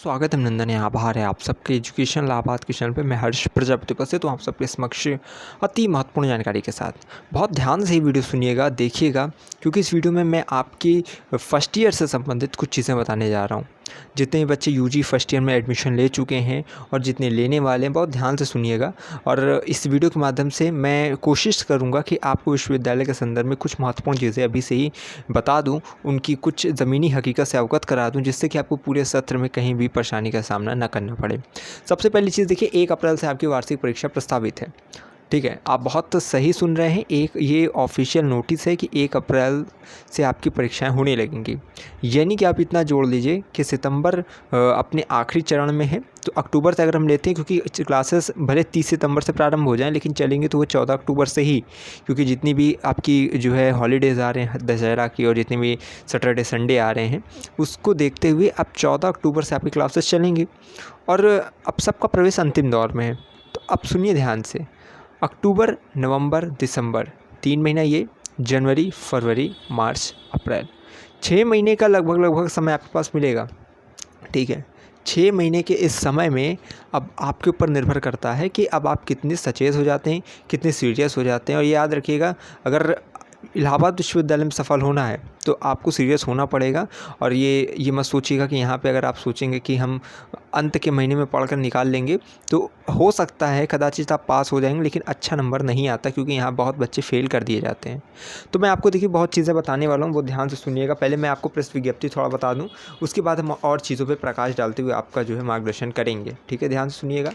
स्वागत है नंदन है, आभार है आप सबके एजुकेशन लाभार्थ के चैनल पे। मैं हर्ष प्रजापति उपस्थित हूँ आप सबके समक्ष अति महत्वपूर्ण जानकारी के साथ। बहुत ध्यान से ये वीडियो सुनिएगा, देखिएगा, क्योंकि इस वीडियो में मैं आपकी फर्स्ट ईयर से संबंधित कुछ चीज़ें बताने जा रहा हूँ। जितने भी बच्चे यूजी फर्स्ट ईयर में एडमिशन ले चुके हैं और जितने लेने वाले हैं, बहुत ध्यान से सुनिएगा। और इस वीडियो के माध्यम से मैं कोशिश करूँगा कि आपको विश्वविद्यालय के संदर्भ में कुछ महत्वपूर्ण चीज़ें अभी से ही बता दूँ, उनकी कुछ ज़मीनी हकीकत से अवगत करा दूँ, जिससे कि आपको पूरे सत्र में कहीं भी परेशानी का सामना न करना पड़े। सबसे पहली चीज़ देखिए, 1 अप्रैल से आपकी वार्षिक परीक्षा प्रस्तावित है। ठीक है, आप बहुत सही सुन रहे हैं। ये ऑफिशियल नोटिस है कि 1 अप्रैल से आपकी परीक्षाएं होने लगेंगी। यानी कि आप इतना जोड़ लीजिए कि सितंबर अपने आखिरी चरण में है, तो अक्टूबर से अगर हम लेते हैं, क्योंकि क्लासेस भले 30 सितंबर से प्रारंभ हो जाएं, लेकिन चलेंगे तो वो 14 अक्टूबर से ही, क्योंकि जितनी भी आपकी जो है हॉलीडेज़ आ रहे हैं दशहरा की और जितने भी सैटरडे संडे आ रहे हैं, उसको देखते हुए अब 14 अक्टूबर से आपकी क्लासेस चलेंगी। और अब सबका प्रवेश अंतिम दौर में है। तो अब सुनिए ध्यान से, अक्टूबर, नवंबर, दिसंबर, 3 महीना ये, जनवरी, फरवरी, मार्च, अप्रैल, 6 महीने का लगभग समय आपके पास मिलेगा। ठीक है, 6 महीने के इस समय में अब आपके ऊपर निर्भर करता है कि अब आप कितने सचेत हो जाते हैं, कितने सीरियस हो जाते हैं। और ये याद रखिएगा, अगर इलाहाबाद विश्वविद्यालय में सफल होना है तो आपको सीरियस होना पड़ेगा। और ये मत सोचिएगा कि यहाँ पे अगर आप सोचेंगे कि हम अंत के महीने में पढ़कर निकाल लेंगे, तो हो सकता है कदाचित आप पास हो जाएंगे, लेकिन अच्छा नंबर नहीं आता, क्योंकि यहाँ बहुत बच्चे फेल कर दिए जाते हैं। तो मैं आपको देखिए बहुत चीज़ें बताने वाला हूँ, वो ध्यान से सुनिएगा। पहले मैं आपको प्रेस विज्ञप्ति थोड़ा बता दूँ, उसके बाद हम और चीज़ों पर प्रकाश डालते हुए आपका जो है मार्गदर्शन करेंगे। ठीक है, ध्यान से सुनिएगा।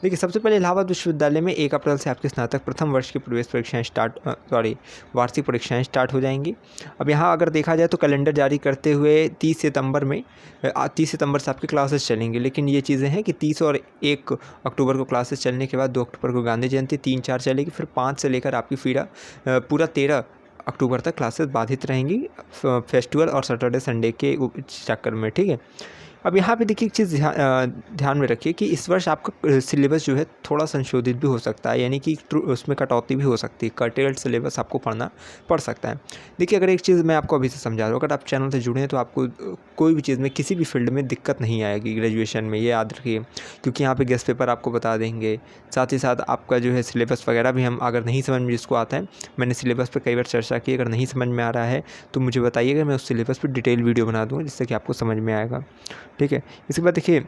देखिए, सबसे पहले इलाहाबाद विश्वविद्यालय में 1 अप्रैल से आपके स्नातक प्रथम वर्ष की प्रवेश परीक्षाएं वार्षिक परीक्षाएं स्टार्ट हो जाएंगी। अब यहाँ अगर देखा जाए तो कैलेंडर जारी करते हुए 30 सितंबर से आपकी क्लासेस चलेंगी। लेकिन ये चीज़ें हैं कि 30 और 1 अक्टूबर को क्लासेस चलने के बाद 2 अक्टूबर को गांधी जयंती, 3-4 चलेगी, फिर 5 से लेकर आपकी पूरा 13 अक्टूबर तक क्लासेस बाधित रहेंगी, फेस्टिवल और सैटरडे संडे के चक्कर में। ठीक है, अब यहाँ पे देखिए एक चीज़ ध्यान में रखिए कि इस वर्ष आपका सिलेबस जो है थोड़ा संशोधित भी हो सकता है, यानी कि उसमें कटौती भी हो सकती है। कर्टेल्ड सिलेबस आपको पढ़ना पड़ सकता है। देखिए, अगर एक चीज़ मैं आपको अभी से समझा रहा हूँ, अगर आप चैनल से जुड़े हैं तो आपको कोई भी चीज़ में, किसी भी फील्ड में दिक्कत नहीं आएगी ग्रेजुएशन में, ये याद रखिए। क्योंकि यहाँ पर गेस्ट पेपर आपको बता देंगे, साथ ही साथ आपका जो है सिलेबस वगैरह भी हम, अगर नहीं समझ में जिसको आता है, मैंने सिलेबस पर कई बार चर्चा की, अगर नहीं समझ में आ रहा है तो मुझे बताइएगा, मैं उस सिलेबस पर डिटेल वीडियो बना दूँगा, जिससे कि आपको समझ में आएगा। ठीक है, इसके बाद देखिए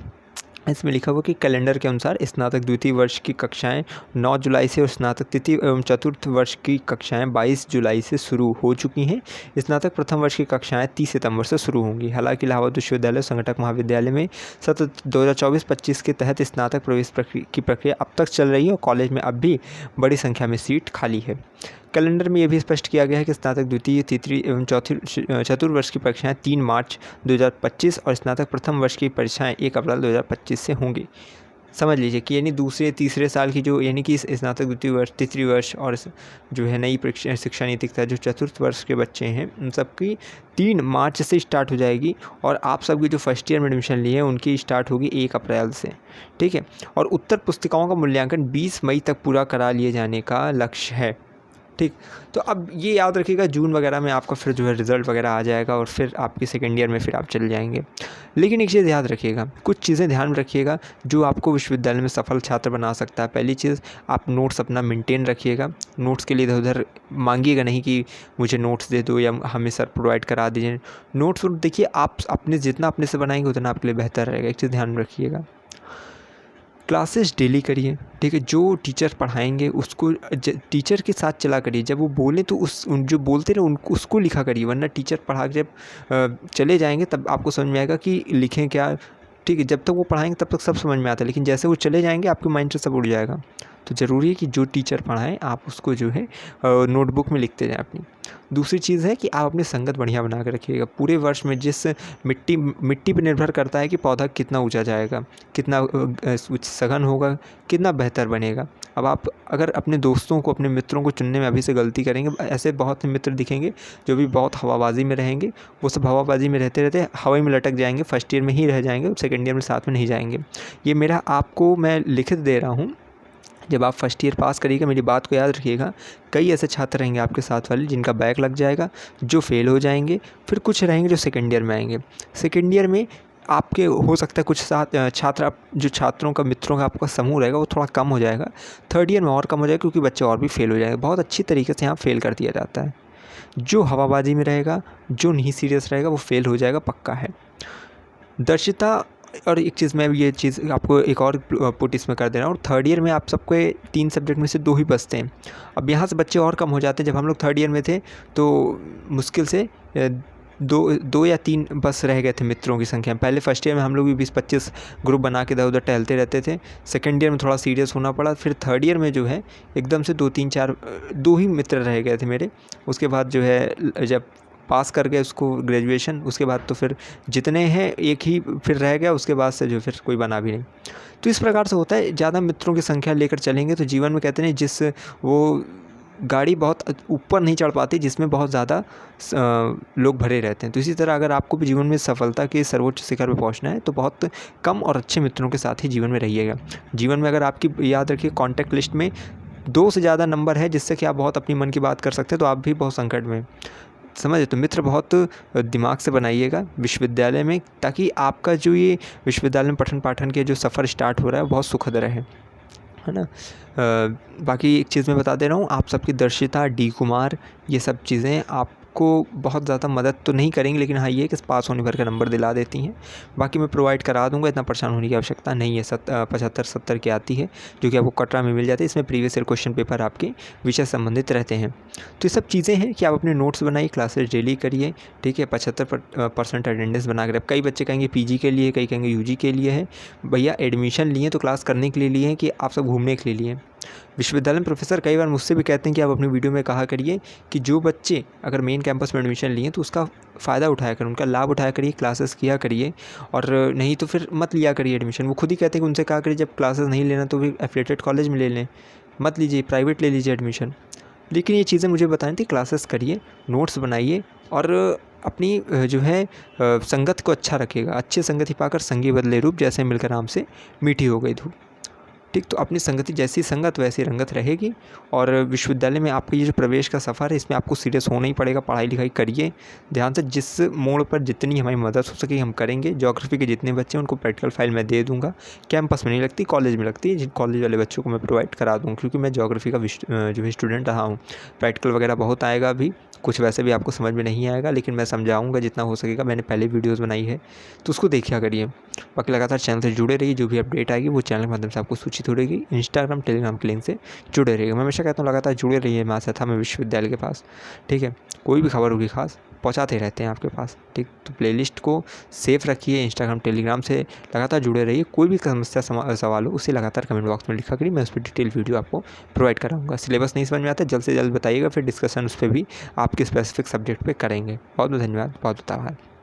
इसमें लिखा हुआ कि कैलेंडर के अनुसार स्नातक द्वितीय वर्ष की कक्षाएं 9 जुलाई से और स्नातक तृतीय एवं चतुर्थ वर्ष की कक्षाएं 22 जुलाई से शुरू हो चुकी हैं। स्नातक प्रथम वर्ष की कक्षाएं 30 सितंबर से शुरू होंगी। हालांकि इलाहाबाद विश्वविद्यालय संघटक महाविद्यालय में सत्र 2024-25 के तहत स्नातक प्रवेश की प्रक्रिया अब तक चल रही है और कॉलेज में अब भी बड़ी संख्या में सीट खाली है। कैलेंडर में यह भी स्पष्ट किया गया है कि स्नातक द्वितीय, तृतीय एवं चतुर्वर्ष की परीक्षाएं 3 मार्च 2025 और स्नातक प्रथम वर्ष की परीक्षाएं 1 अप्रैल 2025 से होंगी। समझ लीजिए कि यानी दूसरे तीसरे साल की जो, यानी कि स्नातक द्वितीय वर्ष, तृतीय वर्ष और जो है नई परीक्षा शिक्षा नीति का जो चतुर्थ वर्ष के बच्चे हैं, उन सबकी 3 मार्च से स्टार्ट हो जाएगी। और आप सबकी जो फर्स्ट ईयर में एडमिशन लिए हैं उनकी स्टार्ट होगी 1 अप्रैल से। ठीक है, और उत्तर पुस्तिकाओं का मूल्यांकन 20 मई तक पूरा करा लिए जाने का लक्ष्य है। ठीक, तो अब ये याद रखिएगा, जून वगैरह में आपका फिर जो है रिज़ल्ट वगैरह आ जाएगा और फिर आपकी सेकेंड ईयर में फिर आप चले जाएंगे। लेकिन एक चीज़ याद रखिएगा, कुछ चीज़ें ध्यान में रखिएगा जो आपको विश्वविद्यालय में सफल छात्र बना सकता है। पहली चीज़, आप नोट्स अपना मेंटेन रखिएगा। नोट्स के लिए इधर उधर मांगिएगा नहीं कि मुझे नोट्स दे दो या हमें सर प्रोवाइड करा दीजिए। नोट्स देखिए, आप जितना अपने से बनाएंगे उतना आपके लिए बेहतर रहेगा। एक चीज़ ध्यान में रखिएगा, क्लासेस डेली करिए। ठीक है, जो टीचर पढ़ाएंगे उसको टीचर के साथ चला करिए। जब वो बोलें तो जो बोलते रहे उनको उसको लिखा करिए, वरना टीचर पढ़ा के जब चले जाएंगे तब आपको समझ में आएगा कि लिखें क्या। ठीक है, जब तक वो पढ़ाएंगे तब तक सब समझ में आता है, लेकिन जैसे वो चले जाएंगे आपके माइंड से सब उड़ जाएगा। तो ज़रूरी है कि जो टीचर पढ़ाएं आप उसको जो है नोटबुक में लिखते जाएं अपनी। दूसरी चीज़ है कि आप अपनी संगत बढ़िया बना कर रखिएगा। पूरे वर्ष में जिस मिट्टी पर निर्भर करता है कि पौधा कितना ऊंचा जाएगा, कितना सघन होगा, कितना बेहतर बनेगा। अब आप अगर अपने दोस्तों को, अपने मित्रों को चुनने में अभी से गलती करेंगे, ऐसे बहुत से मित्र दिखेंगे जो भी बहुत हवाबाजी में रहेंगे, वो सब हवाबाजी में रहते रहते हवा में लटक जाएंगे, फर्स्ट ईयर में ही रह जाएंगे, सेकेंड ईयर में साथ में नहीं जाएंगे। ये मेरा आपको मैं लिखित दे रहा हूँ। जब आप फर्स्ट ईयर पास करिएगा, मेरी बात को याद रखिएगा, कई ऐसे छात्र रहेंगे आपके साथ वाले जिनका बैक लग जाएगा, जो फेल हो जाएंगे, फिर कुछ रहेंगे जो सेकेंड ईयर में आएंगे। सेकेंड ईयर में आपके हो सकता है कुछ छात्र जो छात्रों का मित्रों का आपका समूह रहेगा वो थोड़ा कम हो जाएगा। थर्ड ईयर में और कम हो जाएगा क्योंकि बच्चे और भी फेल हो जाएंगे। बहुत अच्छी तरीके से यहाँ फेल कर दिया जाता है। जो हवाबाजी में रहेगा, जो नहीं सीरियस रहेगा, वो फेल हो जाएगा, पक्का है। दर्शिता और एक चीज़ मैं ये चीज़ आपको एक और पुट इसमें कर दे रहा हूँ। और थर्ड ईयर में आप सबके 3 सब्जेक्ट में से 2 ही बचते हैं। अब यहाँ से बच्चे और कम हो जाते हैं। जब हम लोग थर्ड ईयर में थे तो मुश्किल से 2 या 3 बस रह गए थे मित्रों की संख्या। पहले फर्स्ट ईयर में हम लोग भी 20-25 ग्रुप बना के इधर उधर टहलते रहते थे। सेकेंड ईयर में थोड़ा सीरियस होना पड़ा। फिर थर्ड ईयर में जो है एकदम से 2-3-4 2 ही मित्र रह गए थे मेरे। उसके बाद जो है जब पास कर गए उसको ग्रेजुएशन, उसके बाद तो फिर जितने हैं एक ही फिर रह गया। उसके बाद से जो फिर कोई बना भी नहीं। तो इस प्रकार से होता है। ज़्यादा मित्रों की संख्या लेकर चलेंगे तो जीवन में कहते हैं जिस वो गाड़ी बहुत ऊपर नहीं चढ़ पाती जिसमें बहुत ज़्यादा लोग भरे रहते हैं। तो इसी तरह अगर आपको भी जीवन में सफलता के सर्वोच्च शिखर पर पहुंचना है तो बहुत कम और अच्छे मित्रों के साथ ही जीवन में रहिएगा। जीवन में अगर आपकी याद रखिए कॉन्टैक्ट लिस्ट में 2 से ज़्यादा नंबर है जिससे कि आप बहुत अपनी मन की बात कर सकते हैं तो आप भी बहुत संकट में समझे। तो मित्र बहुत दिमाग से बनाइएगा विश्वविद्यालय में, ताकि आपका जो ये विश्वविद्यालय में पठन पाठन के जो सफ़र स्टार्ट हो रहा है बहुत सुखद रहे, है ना। बाकी एक चीज़ मैं बता दे रहा हूँ, आप सबकी दर्शिता, डी कुमार, ये सब चीज़ें आपको बहुत ज़्यादा मदद तो नहीं करेंगी, लेकिन हाँ ये कि पास होने भर का नंबर दिला देती हैं। बाकी मैं प्रोवाइड करा दूंगा, इतना परेशान होने की आवश्यकता नहीं है। 75-70 की आती है जो कि आपको कटरा में मिल जाती है। इसमें प्रीवियस ईयर क्वेश्चन पेपर आपके विषय संबंधित रहते हैं। तो ये सब चीज़ें हैं कि आप अपने नोट्स बनाइए, क्लासेस डेली करिए, ठीक है। 75% अटेंडेंस बना कर। अब कई बच्चे कहेंगे पीजी के लिए, कई कहेंगे यूजी के लिए है। भैया एडमिशन लिए तो क्लास करने के लिए लिए हैं कि आप सब घूमने के लिए लिए। विश्वविद्यालय में प्रोफेसर कई बार मुझसे भी कहते हैं कि आप अपनी वीडियो में कहा करिए कि जो बच्चे अगर मेन कैंपस में एडमिशन लिए तो उसका फ़ायदा उठाया करें, उनका लाभ उठाया करिए, क्लासेस किया करिए। और नहीं तो फिर मत लिया करिए एडमिशन। वो खुद ही कहते हैं कि उनसे कहा करिए जब क्लासेस नहीं लेना तो फिर एफिलिएटेड कॉलेज में ले लें, मत लीजिए, प्राइवेट ले लीजिए एडमिशन। लेकिन ये चीज़ें मुझे बतानी थी। क्लासेस करिए, नोट्स बनाइए और अपनी जो है संगत को अच्छा रखिएगा। अच्छी संगति पाकर संगी बदले रूप, जैसे मिलकर आम से मीठी हो गई धूप, ठीक। तो अपनी संगति जैसी संगत वैसी रंगत रहेगी। और विश्वविद्यालय में आपका ये जो प्रवेश का सफ़र है इसमें आपको सीरियस होना ही पड़ेगा। पढ़ाई लिखाई करिए ध्यान से, जिस मोड़ पर जितनी हमारी मदद हो सके हम करेंगे। ज्योग्राफी के जितने बच्चे हैं उनको प्रैक्टिकल फाइल मैं दे दूँगा। कैंपस में नहीं लगती, कॉलेज में लगती है। जिन कॉलेज वाले बच्चों को मैं प्रोवाइड करा दूँ, क्योंकि मैं ज्योग्राफी का जो है स्टूडेंट रहा हूँ। प्रैक्टिकल वगैरह बहुत आएगा अभी, कुछ वैसे भी आपको समझ में नहीं आएगा, लेकिन मैं समझाऊंगा जितना हो सकेगा। मैंने पहले वीडियोस बनाई है तो उसको देखा करिए। बाकी लगातार चैनल से जुड़े रहिए, जो भी अपडेट आएगी वो चैनल के माध्यम से आपको सूचित हो रहेगी। इंस्टाग्राम टेलीग्राम के लिंक से जुड़े रहिएगा। मैं हमेशा कहता हूँ लगातार जुड़े रहिए मासा था मैं विश्वविद्यालय के पास, ठीक है। कोई भी खबर होगी खास पहुँचाते रहते हैं आपके पास, ठीक। तो प्लेलिस्ट को सेफ रखिए, इंस्टाग्राम टेलीग्राम से लगातार जुड़े रहिए। कोई भी समस्या सवाल हो उसे लगातार कमेंट बॉक्स में लिखा करिए, मैं उस पर डिटेल वीडियो आपको प्रोवाइड कराऊंगा। सिलेबस नहीं समझ में आता जल्द से जल्द बताइएगा, फिर डिस्कशन उस पर भी आपके स्पेसिफिक सब्जेक्ट पे करेंगे। बहुत बहुत धन्यवाद, बहुत बहुत आभार।